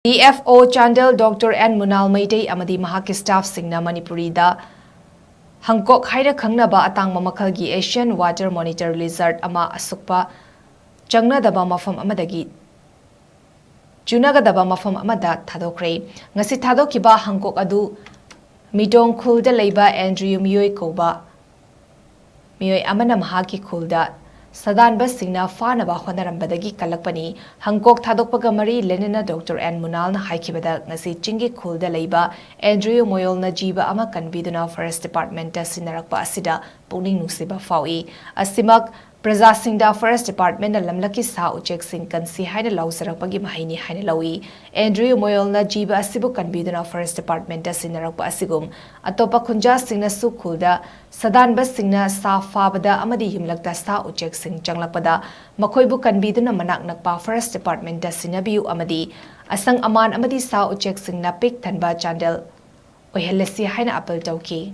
DFO Chandel Dr. N Munal Meitei Amadi Mahakki staff Singna Manipuri Da Hangkok Haina Khangnaba ATANGBA MAKHALGI Asian Water Monitor Lizard AMMA ASUKPA CHUNAGADABA MAFAM AMADAGI CHUNAGADABA MAFAM AMADA THADOKHARE ngasi thadokhiba Hangkok adu midong khulda leiba Andrew Miyoi Koba Miyoi Amana Mahakki khulda Sadanba Singna Fanaba Honarambadagi Kalakpani, Hangkok Thadokpaga Mari Lenina Dr. N Munal na Haikibada Nasi Chingi Khulda Leiba, Andrew Moyol na Jiba Ama Kanbiduna Forest Department Sinarakpa Asida, Puning Nusiba Fawi, Asimak Praja Singda Forest Department na Lamlaki Sa Uchek Sing Kansi Haina Lausarakpagi Mahini Haina Lawi, Andrew Moyol na Jiba Asibu Kanbiduna Forest Department Sinarakpa Asigum, Atopa Kunja Singna Su Khulda, Sadanba Singna Sa Fabada Amadi Himlakta Sa Uchek Sing Changlakpada, Makoibu Kanbiduna Manak Nakpa Forest Department Sinabiu Amadi, Asang Aman Amadi Sa Uchek Sing na Pik Tanba Chandel, Ohelesi Haina Apel Tauki.